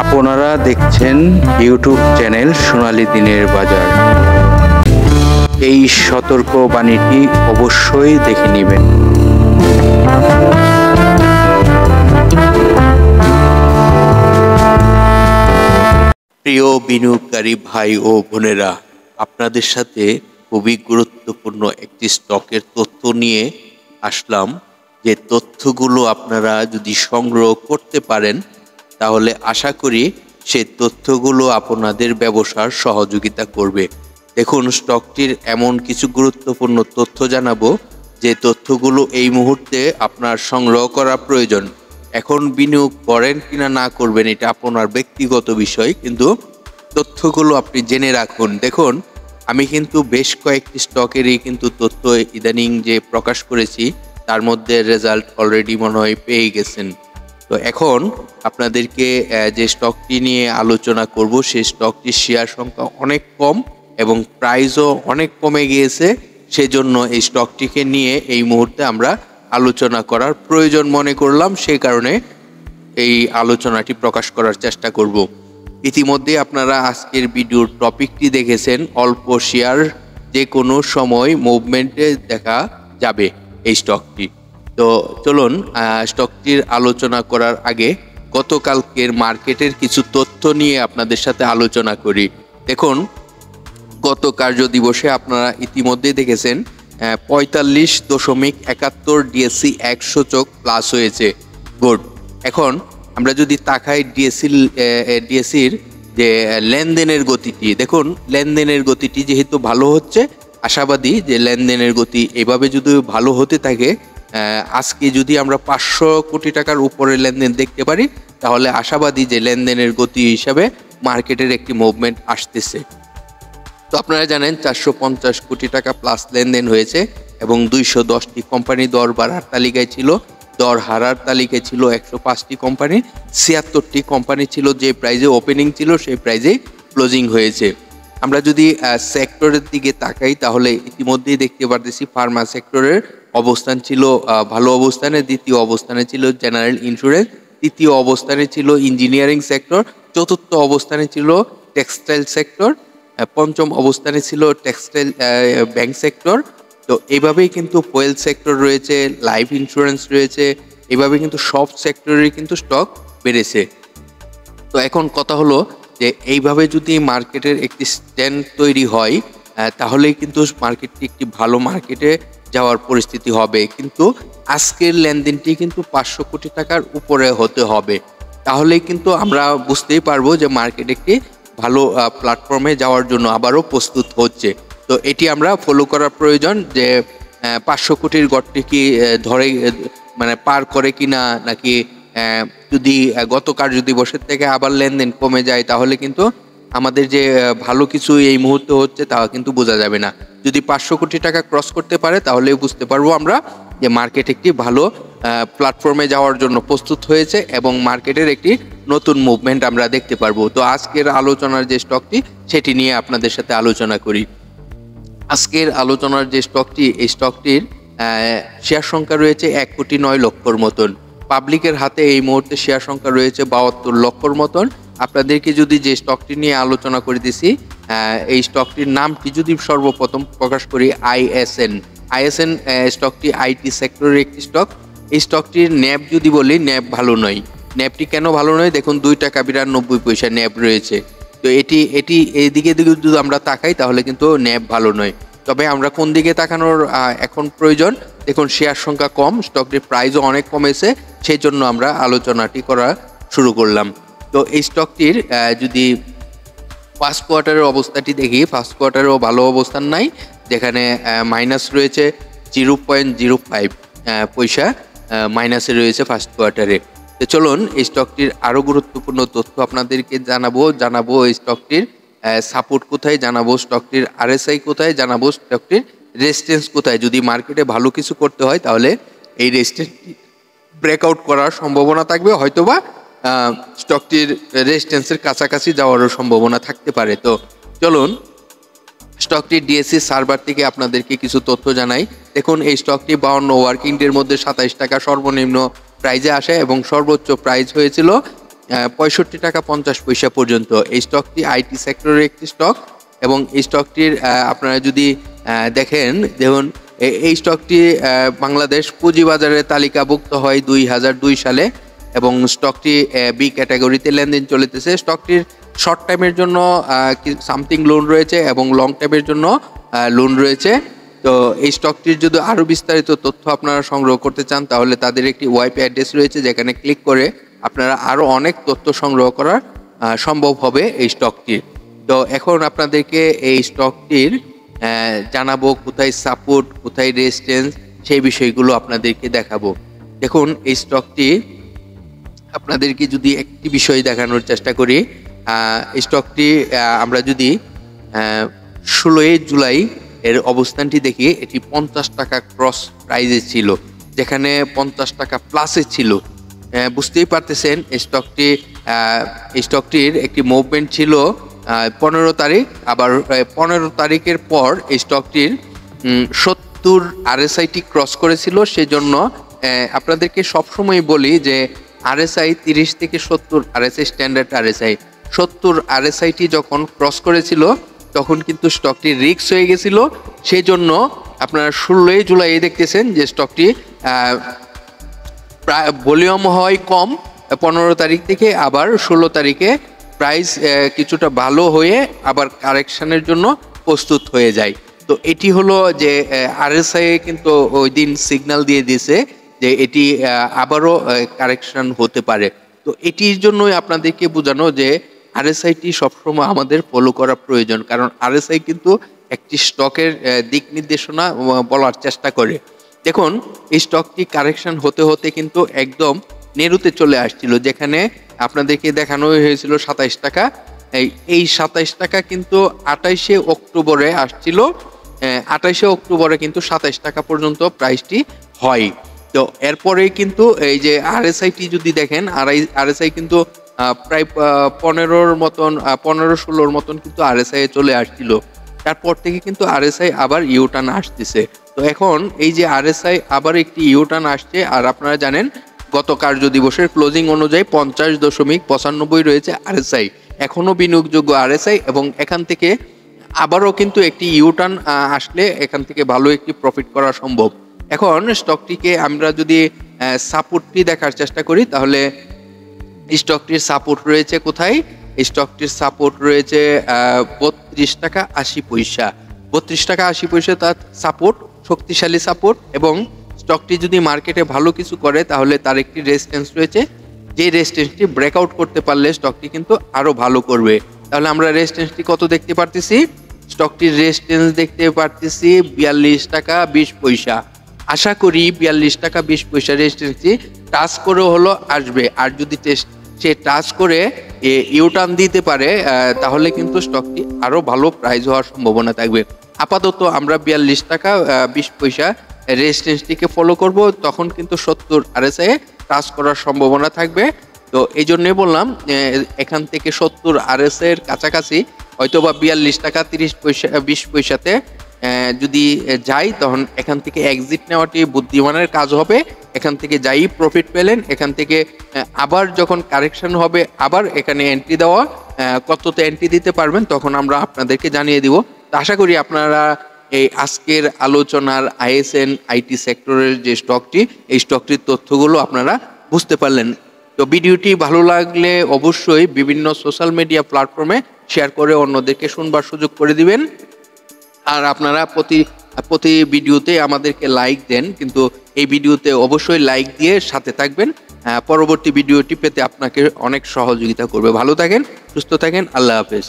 আপনারা দেখছেন YouTube channel সোনালী দিনের বাজার। এই সতর্ক বাণীটি অবশ্যই দেখে নেবেন। প্রিয় বিনিয়োগকারী ভাই ও বোনেরা, আপনাদের সাথে খুবই গুরুত্বপূর্ণ একটি স্টকের তথ্য নিয়ে আসলাম। যে তথ্যগুলো আপনারা যদি সংগ্রহ করতে পারেন তাহলে আশা করি সেই তথ্যগুলো আপনাদের ব্যবসার সহযোগিতা করবে। দেখুন, স্টকটির এমন কিছু গুরুত্বপূর্ণ তথ্য জানাবো যে তথ্যগুলো এই মুহূর্তে আপনার সংগ্রহ করা প্রয়োজন। এখন বিনিয়োগ করেন কিনা না করবেন এটা আপনার ব্যক্তিগত বিষয়, কিন্তু তথ্যগুলো আপনি জেনে রাখুন। দেখুন, আমি কিন্তু বেশ কয়েকটি স্টকেরই কিন্তু তথ্য ইদানিং যে প্রকাশ করেছি তার মধ্যে রেজাল্ট অলরেডি মনে হয় পেয়ে গেছেন। তো এখন আপনাদেরকে যে স্টকটি নিয়ে আলোচনা করব সেই স্টকটির শেয়ার সংখ্যা অনেক কম এবং প্রাইসও অনেক কমে গিয়েছে। সেজন্য এই স্টকটিকে নিয়ে এই মুহূর্তে আমরা আলোচনা করার প্রয়োজন মনে করলাম, সেই কারণে এই আলোচনাটি প্রকাশ করার চেষ্টা করব। ইতিমধ্যে আপনারা আজকের ভিডিওর টপিকটি দেখেছেন, অল্প শেয়ার যে কোনো সময় মুভমেন্টে দেখা যাবে এই স্টকটি। তো চলুন স্টকটির আলোচনা করার আগে গতকালকের মার্কেটের কিছু তথ্য নিয়ে আপনাদের সাথে আলোচনা করি। দেখুন, গত কার্য দিবসে আপনারা ইতিমধ্যে দেখেছেন 45.71 ডিএসসি 100 সূচক প্লাস হয়েছে। গুড। এখন আমরা যদি তাকাই ডিএসসির যে লেনদেনের গতিটি, দেখুন লেনদেনের গতিটি যেহেতু ভালো হচ্ছে, আশাবাদী যে লেনদেনের গতি এভাবে যদি ভালো হতে থাকে, আজকে যদি আমরা 500 কোটি টাকার উপরে লেনদেন দেখতে পারি তাহলে আশাবাদী যে লেনদেনের গতি হিসাবে মার্কেটের একটি মুভমেন্ট আসতেছে। তো আপনারা জানেন 450 কোটি টাকা প্লাস লেনদেন হয়েছে এবং 210টি কোম্পানি দর বাড়ার তালিকায় ছিল, দর হারার তালিকায় ছিল 105টি কোম্পানি, 76টি কোম্পানি ছিল যে প্রাইজে ওপেনিং ছিল সেই প্রাইজে ক্লোজিং হয়েছে। আমরা যদি সেক্টরের দিকে তাকাই তাহলে ইতিমধ্যেই দেখতে পারতেছি ফার্মা সেক্টরের অবস্থান ছিল ভালো অবস্থানে, দ্বিতীয় অবস্থানে ছিল জেনারেল ইন্স্যুরেন্স, তৃতীয় অবস্থানে ছিল ইঞ্জিনিয়ারিং সেক্টর, চতুর্থ অবস্থানে ছিল টেক্সটাইল সেক্টর, পঞ্চম অবস্থানে ছিল টেক্সটাইল ব্যাংক সেক্টর। তো এইভাবেই কিন্তু ফুয়েল সেক্টর রয়েছে, লাইফ ইন্স্যুরেন্স রয়েছে, এইভাবে কিন্তু সব সেক্টরেরই কিন্তু স্টক বেড়েছে। তো এখন কথা হলো যে এইভাবে যদি মার্কেটের একটি স্ট্যান্ড তৈরি হয় তাহলেই কিন্তু মার্কেটটি একটি ভালো মার্কেটে যাওয়ার পরিস্থিতি হবে। কিন্তু আজকের লেনদেনটি কিন্তু 500 কোটি টাকার উপরে হতে হবে, তাহলেই কিন্তু আমরা বুঝতেই পারবো যে মার্কেট একটি ভালো প্ল্যাটফর্মে যাওয়ার জন্য আবারও প্রস্তুত হচ্ছে। তো এটি আমরা ফলো করার প্রয়োজন যে 500 কোটির গড়টি কি ধরে মানে পার করে কিনা, নাকি যদি গত কার্য দিবসের থেকে আবার লেনদেন কমে যায় তাহলে কিন্তু আমাদের যে ভালো কিছু এই মুহূর্তে হচ্ছে তা কিন্তু বোঝা যাবে না। যদি 500 কোটি টাকা ক্রস করতে পারে তাহলে বুঝতে পারবো আমরা যে মার্কেট একটি ভালো প্ল্যাটফর্মে যাওয়ার জন্য প্রস্তুত হয়েছে এবং মার্কেটের একটি নতুন মুভমেন্ট আমরা দেখতে পারবো। তো আজকের আলোচনার যে স্টকটি সেটি নিয়ে আপনাদের সাথে আলোচনা করি। আজকের আলোচনার যে স্টকটি, এই স্টকটির শেয়ার সংখ্যা রয়েছে 1,09,00,000 মতন। পাবলিকের হাতে এই মুহূর্তে শেয়ার সংখ্যা রয়েছে 72 লক্ষর মতন। আপনাদেরকে যদি যে স্টকটি নিয়ে আলোচনা করে দিছি, এই স্টকটির নামটি যদি সর্বপ্রথম প্রকাশ করি আইএসএন স্টকটি আইটি সেক্টরের একটি স্টক। এই স্টকটির ন্যাব যদি বলি, ন্যাব ভালো নয়। ন্যাবটি কেন ভালো নয়? দেখুন 2 টাকা 92 পয়সা ন্যাব রয়েছে। তো এটি এইদিকে যদি আমরা তাকাই তাহলে কিন্তু ন্যাব ভালো নয়। তবে আমরা কোন দিকে তাকানোর এখন প্রয়োজন? দেখুন শেয়ার সংখ্যা কম, স্টকটির প্রাইসও অনেক কমেছে, সেই জন্য আমরা আলোচনাটি করা শুরু করলাম। তো এই স্টকটির যদি ফার্স্ট কোয়ার্টারের অবস্থাটি দেখি, ফার্স্ট কোয়ার্টারেও ভালো অবস্থান নাই, যেখানে মাইনাস রয়েছে 0.05 পয়সা মাইনাসে রয়েছে ফার্স্ট কোয়ার্টারে। তো চলুন এই স্টকটির আরও গুরুত্বপূর্ণ তথ্য আপনাদেরকে জানাবো এই স্টকটির সাপোর্ট কোথায়, জানাবো স্টকটির আরএসআই কোথায়, জানাবো স্টকটির রেজিস্ট্যান্স কোথায়। যদি মার্কেটে ভালো কিছু করতে হয় তাহলে এই রেজিস্ট্যান্সটি ব্রেকআউট করার সম্ভাবনা থাকবে, হয়তোবা স্টকটির রেজিস্ট্যান্সের কাছাকাছি যাওয়ারও সম্ভাবনা থাকতে পারে। তো চলুন স্টকটির ডিএসসি সার্ভার থেকে আপনাদেরকে কিছু তথ্য জানাই। দেখুন এই স্টকটি 52 ওয়ার্কিং ডের মধ্যে 27 টাকা সর্বনিম্ন প্রাইজে আসে এবং সর্বোচ্চ প্রাইস হয়েছিল 65.50 পর্যন্ত। এই স্টকটি আইটি সেক্টরের একটি স্টক এবং এই স্টকটির আপনারা যদি দেখুন এই স্টকটি বাংলাদেশ পুঁজিবাজারে তালিকাভুক্ত হয় 2002 সালে এবং স্টকটি বি ক্যাটাগরিতে লেনদেন চলিতেছে। স্টকটির শর্ট টাইমের জন্য সামথিং লোন রয়েছে এবং লং টাইমের জন্য লোন রয়েছে। তো এই স্টকটির যদি আরও বিস্তারিত তথ্য আপনারা সংগ্রহ করতে চান তাহলে তাদের একটি ওয়েব অ্যাড্রেস রয়েছে, যেখানে ক্লিক করে আপনারা আরও অনেক তথ্য সংগ্রহ করা সম্ভব হবে এই স্টকটির। তো এখন আপনাদেরকে এই স্টকটির জানাবো কোথায় সাপোর্ট, কোথায় রেজিস্ট্যান্স, সেই বিষয়গুলো আপনাদেরকে দেখাবো। দেখুন এই স্টকটি আপনাদেরকে যদি একটি বিষয় দেখানোর চেষ্টা করি, স্টকটি আমরা যদি 16 জুলাই এর অবস্থানটি দেখি, এটি 50 টাকা ক্রস প্রাইজে ছিল, যেখানে 50 টাকা প্লাসে ছিল। বুঝতেই পারতেছেন স্টকটির একটি মুভমেন্ট ছিল 15 তারিখ, আবার 15 তারিখের পর এই স্টকটির 70 আরএসআইটি ক্রস করেছিল। সেজন্য আপনাদেরকে সবসময় বলি যে আরএসআই 30 থেকে 70 আরএসআই স্ট্যান্ডার্ড আরএসআই 70 আরএসআইটি যখন ক্রস করেছিল তখন কিন্তু স্টকটি রিস্ক হয়ে গেছিল। সেই জন্য আপনারা 16 জুলাই দেখতেছেন যে স্টকটি ভলিউম হয় কম 15 তারিখ থেকে, আবার 16 তারিখে প্রাইস কিছুটা ভালো হয়ে আবার কারেকশনের জন্য প্রস্তুত হয়ে যায়। তো এটি হলো যে আরএসআই কিন্তু ওই দিন সিগন্যাল দিয়ে দিয়েছে যে এটি আবারও কারেকশন হতে পারে। তো এটির জন্যই আপনাদেরকে বোঝানো যে আরএসআইটি সবসময় আমাদের ফলো করা প্রয়োজন, কারণ আরএসআই কিন্তু একটি স্টকের দিক নির্দেশনা বলার চেষ্টা করে। দেখুন এই স্টকটি কারেকশন হতে হতে কিন্তু একদম নেরুতে চলে আসছিল, যেখানে আপনাদেরকে দেখানো হয়েছিল 27 টাকা। এই 27 টাকা কিন্তু 28শে অক্টোবরে আসছিল, 28শে অক্টোবরে কিন্তু 27 টাকা পর্যন্ত প্রাইসটি হয়। তো এরপরেই কিন্তু এই যে আরএসআইটি যদি দেখেন, আরএসআই কিন্তু প্রায় 15-16 মতন কিন্তু আরএসআই চলে আসছিল। তারপর থেকে কিন্তু আরএসআই আবার ইউটার্ন আসতেছে। তো এখন এই যে আরএসআই আবার একটি ইউটার্ন আসছে, আর আপনারা জানেন গত কার্য দিবসের ক্লোজিং অনুযায়ী 50.95 রয়েছে আরএসআই, এখনো বিনিয়োগযোগ্য আরএসআই, এবং এখান থেকে আবারও কিন্তু একটি ইউটার্ন আসলে এখান থেকে ভালো একটি প্রফিট করা সম্ভব। এখন স্টকটিকে আমরা যদি সাপোর্টটি দেখার চেষ্টা করি তাহলে স্টকটির সাপোর্ট রয়েছে কোথায়? স্টকটির সাপোর্ট রয়েছে 32 টাকা 80 পয়সা। 32 টাকা 80 পয়সা তার সাপোর্ট, শক্তিশালী সাপোর্ট। এবং স্টকটি যদি মার্কেটে ভালো কিছু করে তাহলে তার একটি রেজিস্ট্যান্স রয়েছে, যে রেজিস্ট্যান্সটি ব্রেকআউট করতে পারলে স্টকটি কিন্তু আরো ভালো করবে। তাহলে আমরা রেজিস্ট্যান্সটি কত দেখতে পারতেছি? স্টকটির রেজিস্ট্যান্স দেখতে পারতেছি 42 টাকা 20 পয়সা। আশা করি 42 টাকা 20 পয়সা রেজিস্ট্যান্সটি টাচ করে হলো আসবে, আর যদি সে টাচ করে ইউটার্ন দিতে পারে তাহলে কিন্তু স্টকটি আরো ভালো প্রাইস হওয়ার সম্ভাবনা থাকবে। আপাতত আমরা 42 টাকা 20 পয়সা রেজিস্ট্যান্সটিকে ফলো করব, তখন কিন্তু 70 আরএসআই টাচ করার সম্ভাবনা থাকবে। তো এই জন্যই বললাম এখান থেকে 70 আরএসআই এর কাছাকাছি হয়তোবা 42 টাকা 30 পয়সা 20 পয়সাতে যদি যাই, তখন এখান থেকে এক্সিট নেওয়াটি বুদ্ধিমানের কাজ হবে। এখান থেকে যাই প্রফিট পেলেন, এখান থেকে আবার যখন কারেকশন হবে আবার এখানে এন্ট্রি দেওয়া, কততে এন্ট্রি দিতে পারবেন তখন আমরা আপনাদেরকে জানিয়ে দিব। তো আশা করি আপনারা এই আজকের আলোচনার আইএসএন আইটি সেক্টরের যে স্টকটি, এই স্টকটির তথ্যগুলো আপনারা বুঝতে পারলেন। তো ভিডিওটি ভালো লাগলে অবশ্যই বিভিন্ন সোশ্যাল মিডিয়া প্ল্যাটফর্মে শেয়ার করে অন্যদেরকে শুনবার সুযোগ করে দিবেন। আর আপনারা প্রতি ভিডিওতে আমাদেরকে লাইক দেন, কিন্তু এই ভিডিওতে অবশ্যই লাইক দিয়ে সাথে থাকবেন। পরবর্তী ভিডিওটি পেতে আপনাকে অনেক সহযোগিতা করবে। ভালো থাকেন, সুস্থ থাকেন, আল্লাহ হাফেজ।